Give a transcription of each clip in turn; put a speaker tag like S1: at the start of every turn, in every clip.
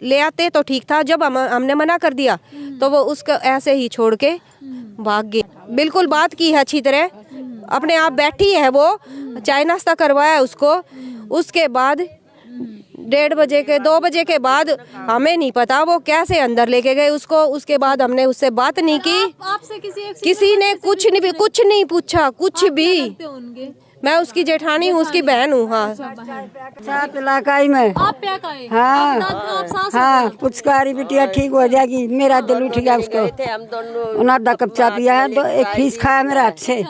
S1: ले आते तो ठीक था, जब हमने मना कर दिया तो वो उसको ऐसे ही छोड़ के भाग गए। बिल्कुल बात की है अच्छी तरह, अपने आप बैठी है, वो चाय नाश्ता करवाया उसको। उसके बाद 1:30 बजे के 2 बजे के बाद हमें नहीं पता वो कैसे अंदर लेके गए उसको। उसके बाद हमने उससे बात नहीं की।
S2: आपसे
S1: किसी ने कुछ नहीं पूछा, कुछ भी। मैं उसकी जेठानी हूँ, उसकी बहन हूँ। हाँ,
S3: सात इलाकाई में।
S2: आप क्या कहे?
S3: हाँ, पुचकारी बिटिया ठीक हो जाएगी। मेरा दिल उठ गया उसको। उन्हें कप चा पिया है, 1 फीस खाया मेरा हाथ से।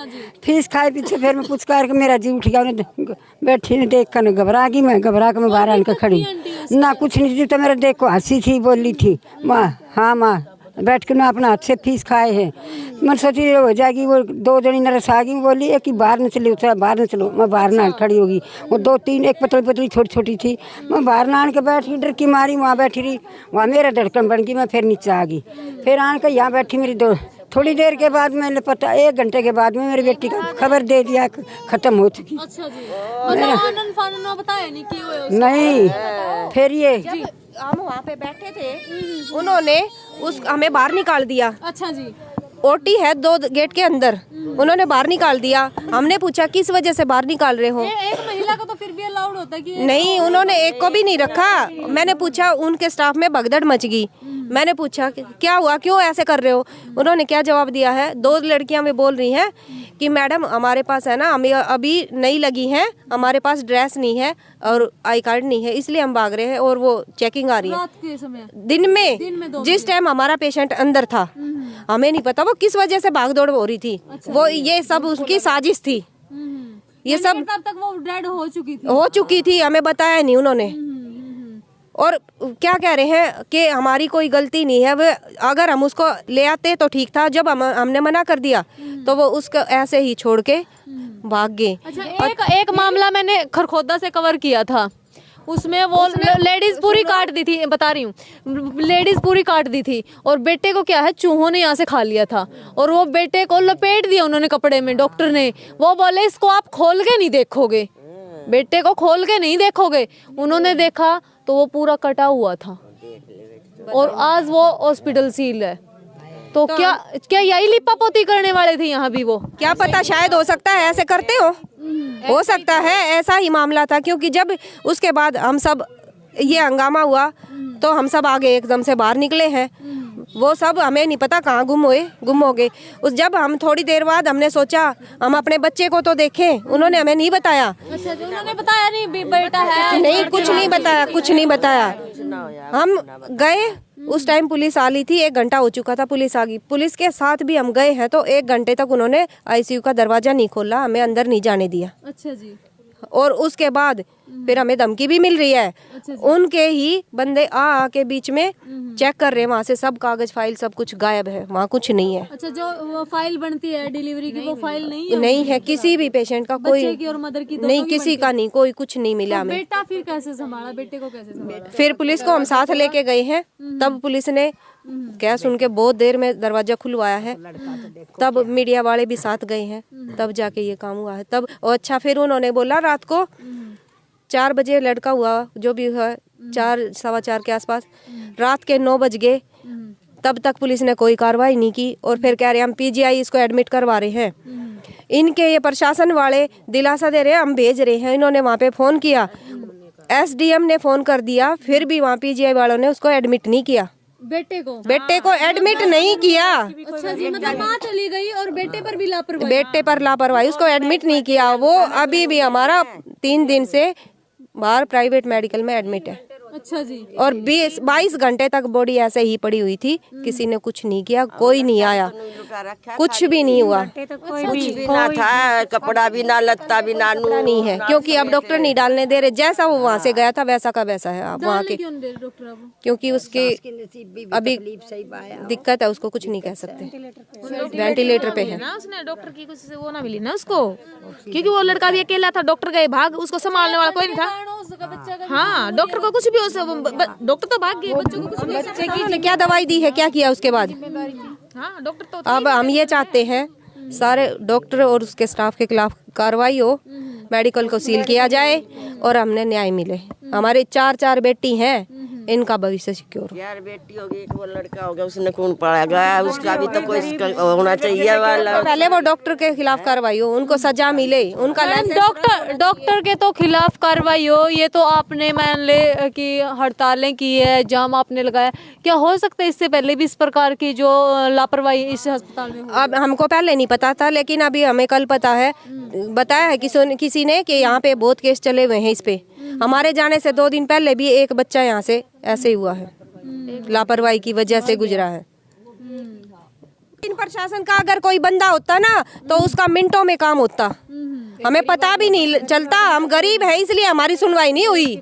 S3: फीस खाए पीछे फिर मैं पुचकार के मेरा जी उठ गया। उन्हें बैठी ने देख कर घबरा गई। मैं घबरा के मैं बाहर आकर खड़ी ना, कुछ नहीं थी तो मेरा देखो हंसी थी, बोली थी माँ। हाँ माँ, बैठ के ना अपना हाथ से फीस खाए हैं। मैं सोची हो जाएगी। वो 2 जनी नरस आ गई, बोली एक ही बाहर न चली, बाहर न चलो। मैं बाहर ना खड़ी होगी। वो 2-3 एक पतली छोटी छोटी थी। मैं बाहर ना आन के बैठ गई, डर की मारी वहाँ बैठी रही। वहाँ मेरा धड़कन बन गई। मैं फिर नीचे आ गई, फिर आन के यहाँ बैठी मेरी थोड़ी देर के बाद मैंने पता 1 घंटे के बाद में मेरी बेटी का खबर दे दिया खत्म हो चुकी।
S2: अच्छा जी, मतलब बताया नहीं कि वो
S3: नहीं। फिर ये
S1: हम वहाँ पे बैठे थे, उन्होंने हमें बाहर निकाल दिया।
S2: अच्छा जी,
S1: ओटी है 2 गेट के अंदर, उन्होंने बाहर निकाल दिया। हमने पूछा किस वजह से बाहर निकाल रहे हो।
S2: एक महिला को तो फिर भी अलाउड होता है कि
S1: नहीं, उन्होंने एक को भी नहीं रखा। मैंने पूछा, उनके स्टाफ में भगदड़ मच गई। मैंने पूछा क्या हुआ, क्यों ऐसे कर रहे हो। उन्होंने क्या जवाब दिया है, 2 लड़कियां में बोल रही हैं कि मैडम हमारे पास है ना, हमें अभी नई लगी हैं, हमारे पास ड्रेस नहीं है और आई कार्ड नहीं है, इसलिए हम भाग रहे हैं। और वो चेकिंग आ रही है
S2: रात के समय,
S1: दिन में जिस टाइम हमारा पेशेंट अंदर था। हमें नहीं पता वो किस वजह से भाग दौड़ हो रही थी। वो ये सब उसकी साजिश थी। ये सब
S2: तब तक वो डेड हो
S1: चुकी थी, हमें बताया नहीं उन्होंने। और क्या कह रहे हैं कि हमारी कोई गलती नहीं है। वो अगर हम उसको ले आते तो ठीक था, जब हमने मना कर दिया तो वो उसको ऐसे ही छोड़ के भाग गए।
S2: अच्छा, एक मामला मैंने खरखोदा से कवर किया था, उसमें वो लेडीज पूरी काट दी थी, बता रही हूँ, लेडीज पूरी काट दी थी और बेटे को क्या है चूहों ने यहाँ से खा लिया था और वो बेटे को लपेट दिया उन्होंने कपड़े में। डॉक्टर ने वो बोले इसको आप खोल के नहीं देखोगे, बेटे को खोल के नहीं देखोगे। उन्होंने देखा तो वो पूरा कटा हुआ था और आज वो हॉस्पिटल सील है। तो क्या यही लिपापोती करने वाले थे यहाँ भी? वो
S1: क्या पता, शायद हो सकता है ऐसे करते हो सकता है ऐसा ही मामला था। क्योंकि जब उसके बाद हम सब ये हंगामा हुआ तो हम सब आगे एकदम से बाहर निकले हैं। वो सब हमें नहीं पता कहाँ गुम हो गए। जब हम थोड़ी देर बाद हमने सोचा हम अपने बच्चे को तो देखें, उन्होंने हमें नहीं बताया।
S2: अच्छा, उन्होंने बताया नहीं बेटा है?
S1: नहीं, कुछ नहीं बताया। हम गए, उस टाइम पुलिस आ ली थी, 1 घंटा हो चुका था, पुलिस आ गई। पुलिस के साथ भी हम गए हैं तो 1 घंटे तक उन्होंने आईसीयू का दरवाजा नहीं खोला, हमें अंदर नहीं जाने दिया।
S2: अच्छा जी।
S1: और उसके बाद फिर हमें धमकी भी मिल रही है। उनके ही बंदे आके बीच में चेक कर रहे हैं, वहाँ से सब कागज फाइल सब कुछ गायब है, वहाँ कुछ नहीं है।
S2: अच्छा, जो वो फाइल बनती है डिलीवरी की, वो फाइल
S1: नहीं है किसी भी पेशेंट का, कोई
S2: की और मदर की
S1: नहीं, किसी का नहीं, कोई कुछ नहीं मिला हमें।
S2: बेटा फिर कैसे संभाला, बेटे को कैसे संभाला?
S1: फिर पुलिस को हम साथ लेके गए हैं, तब पुलिस ने क्या सुन के बहुत देर में दरवाजा खुलवाया है, तब मीडिया वाले भी साथ गए हैं, तब जाके ये काम हुआ है। तब अच्छा, फिर उन्होंने बोला रात को 4 बजे लड़का हुआ, जो भी हुआ 4 सवा 4 के आसपास, रात के 9 बज गए, तब तक पुलिस ने कोई कार्रवाई नहीं की। और फिर कह रहे हम पीजीआई इसको एडमिट करवा रहे हैं। इनके ये प्रशासन वाले दिलासा दे रहे हैं हम भेज रहे हैं। इन्होंने वहाँ पे फोन किया, एसडीएम ने फोन कर दिया, फिर भी वहाँ पीजीआई वालों ने उसको एडमिट नहीं किया।
S2: बेटे को
S1: एडमिट नहीं किया।
S2: अच्छा जी, मतलब माँ चली गई और बेटे पर भी लापरवाही?
S1: बेटे पर लापरवाही, उसको एडमिट नहीं किया। वो अभी भी हमारा 3 दिन से बाहर प्राइवेट मेडिकल में एडमिट है।
S2: अच्छा जी।
S1: और 22 घंटे तक बॉडी ऐसे ही पड़ी हुई थी, किसी ने कुछ नहीं किया, कोई नहीं आया, कुछ भी नहीं हुआ,
S4: कुछ भी ना था, कपड़ा भी ना, लत्ता भी ना,
S1: नहीं है। क्योंकि अब डॉक्टर नहीं डालने दे रहे, जैसा वो वहाँ से गया था वैसा का वैसा है। आप वहाँ के क्योंकि उसके अभी दिक्कत है, उसको कुछ नहीं कह सकते, वेंटिलेटर पे है
S5: ना। उसने डॉक्टर की कुछ वो ना मिली ना उसको, क्योंकि वो लड़का भी अकेला था, डॉक्टर गए भाग, उसको संभालने वाला कोई नहीं था। हाँ, डॉक्टर को कुछ भी डॉक्टर तो भाग गए, बच्चों को कुछ भी।
S1: बच्चे की क्या दवाई दी है, क्या किया उसके बाद?
S5: हाँ, डॉक्टर तो
S1: अब हम ये चाहते हैं सारे डॉक्टर और उसके स्टाफ के खिलाफ कार्रवाई हो, मेडिकल को सील किया जाए और हमने न्याय मिले। हमारे 4 बेटी हैं, इनका भविष्य सिक्योर हो।
S4: यार बेटी होगी, एक वो लड़का होगा, उसने खून पड़ा गया, उसका भी तो कोई होना चाहिए वाला।
S1: पहले वो डॉक्टर के खिलाफ कार्रवाई हो, उनको सजा मिले, उनका
S2: डॉक्टर के तो खिलाफ कार्रवाई हो। ये तो आपने मान ले कि हड़तालें की है, जाम आपने लगाया, क्या हो सकता है इससे पहले भी इस प्रकार की जो लापरवाही इस अस्पताल में हो?
S1: अब हमको पहले नहीं पता था, लेकिन अभी हमें कल पता है, बताया है किसी ने कि यहाँ पे बहुत केस चले हुए हैं इस पे। हमारे जाने से 2 दिन पहले भी एक बच्चा यहाँ से ऐसे हुआ है, लापरवाही की वजह से गुजरा है। इन प्रशासन का अगर कोई बंदा होता ना तो उसका मिनटों में काम होता, हमें पता भी नहीं चलता। हम गरीब है इसलिए हमारी सुनवाई नहीं हुई।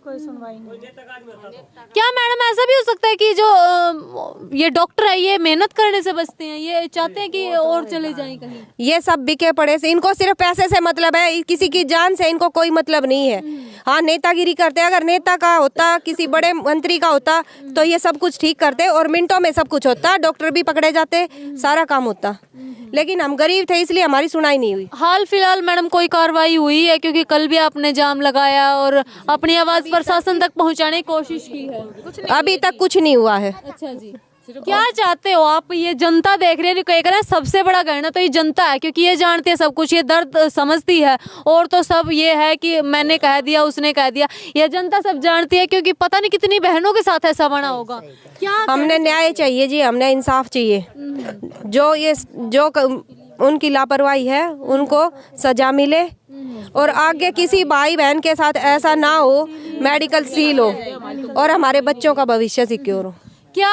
S2: क्या मैडम ऐसा भी हो सकता है कि जो ये डॉक्टर है ये मेहनत करने से बचते हैं, ये चाहते हैं कि और चले जाएं कहीं?
S1: ये सब बिके पड़े से, इनको सिर्फ पैसे से मतलब है, किसी की जान से इनको कोई मतलब नहीं है। हाँ, नेतागिरी करते हैं, अगर नेता का होता, किसी बड़े मंत्री का होता तो ये सब कुछ ठीक करते और मिनटों में सब कुछ होता, डॉक्टर भी पकड़े जाते, सारा काम होता। लेकिन हम गरीब थे इसलिए हमारी सुनाई नहीं हुई।
S2: हाल फिलहाल मैडम कोई कार्रवाई हुई है? क्योंकि कल भी आपने जाम लगाया और अपनी आवाज प्रशासन तक पहुंचाने की कोशिश की है,
S1: अभी तक कुछ नहीं हुआ है।
S2: अच्छा जी, क्या चाहते हो आप? ये जनता देख रही है, कह रहे हैं सबसे बड़ा गहना तो ये जनता है, क्योंकि ये जानती है सब कुछ, ये दर्द समझती है। और तो सब ये है कि मैंने कह दिया, उसने कह दिया, ये जनता सब जानती है, क्योंकि पता नहीं कितनी बहनों के साथ ऐसा बना होगा। क्या
S1: हमने न्याय चाहिए जी, हमने इंसाफ चाहिए। जो उनकी लापरवाही है उनको सजा मिले और आगे किसी भाई बहन के साथ ऐसा ना हो, मेडिकल सील हो और हमारे बच्चों का भविष्य सिक्योर हो।
S2: क्या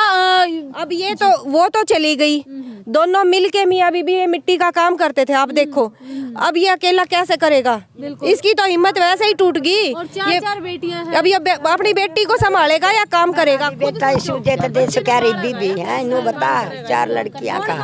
S1: अब ये तो वो तो चली गई, दोनों मिलके मियां बीबी ये मिट्टी का काम करते थे, आप देखो अब ये अकेला कैसे करेगा? इसकी तो हिम्मत वैसे ही टूट गई।
S2: और 4 बेटियां हैं।
S1: अब ये अपनी बेटी को संभालेगा या काम करेगा?
S3: बेटा सूझे तो देश क्या रही बीबी है, इन्हों बता 4 लड़कियां का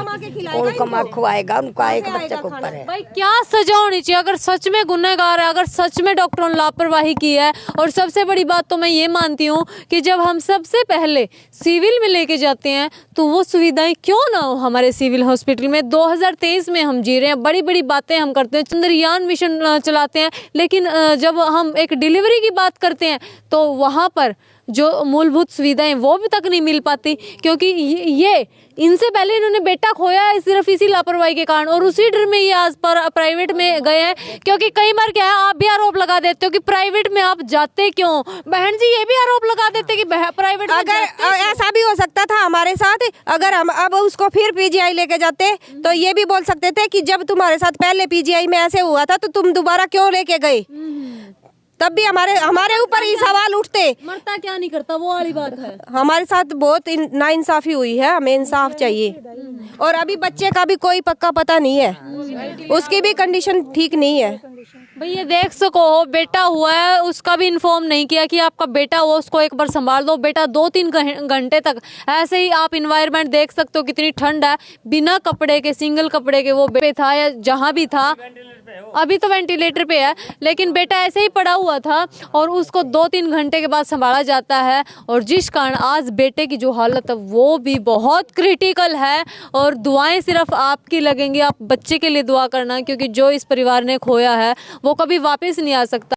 S3: कौन कमा खुआएगा? उनका एक बच्चे के ऊपर है।
S2: भाई क्या सजा होनी चाहिए अगर सच में गुनहगार है, अगर सच में डॉक्टरों ने लापरवाही की है? और सबसे बड़ी बात तो मैं ये मानती हूँ कि जब हम सबसे पहले सिविल में लेके जाते हैं तो वो सुविधाएं क्यों ना हो हमारे सिविल हॉस्पिटल में? 2023 में हम जी रहे हैं, बड़ी बड़ी बातें हम करते हैं, चंद्रयान मिशन चलाते हैं, लेकिन जब हम एक डिलीवरी की बात करते हैं तो वहाँ पर जो मूलभूत सुविधाएं वो भी तक नहीं मिल पाती, क्योंकि ये इनसे पहले इन्होंने बेटा खोया है सिर्फ इसी लापरवाही के कारण, और उसी डर में ये आज पर प्राइवेट में गए हैं। क्योंकि कई बार क्या है, आप भी आरोप लगा देते हो कि प्राइवेट में आप जाते क्यों? बहन जी ये भी आरोप लगा देते कि प्राइवेट में
S1: अगर ऐसा भी हो सकता था हमारे साथ, अगर हम अब उसको फिर पीजीआई लेके जाते तो ये भी बोल सकते थे कि जब तुम्हारे साथ पहले पीजीआई में ऐसे हुआ था तो तुम दोबारा क्यों लेके गए? तब भी हमारे ऊपर ही सवाल उठते।
S2: मरता क्या नहीं करता, वो वाली बात है।
S1: हमारे साथ बहुत नाइंसाफी हुई है, हमें इंसाफ चाहिए। और अभी बच्चे का भी कोई पक्का पता नहीं है, उसकी भी कंडीशन ठीक नहीं है।
S2: भाई ये देख सको बेटा हुआ है, उसका भी इन्फॉर्म नहीं किया कि आपका बेटा हुआ, उसको एक बार संभाल दो। बेटा 2-3 घंटे तक ऐसे ही आप इन्वायरमेंट देख सकते हो, कितनी ठंड है, बिना कपड़े के, सिंगल कपड़े के वो पे था या जहाँ भी था, अभी तो वेंटिलेटर पे है, लेकिन बेटा ऐसे ही पड़ा हुआ था और उसको 2-3 घंटे के बाद संभाला जाता है। और जिस कारण आज बेटे की जो हालत है वो भी बहुत क्रिटिकल है। और दुआएं सिर्फ आपकी लगेंगी, आप बच्चे के लिए दुआ करना, क्योंकि जो इस परिवार ने खोया है वो कभी वापस नहीं आ सकता।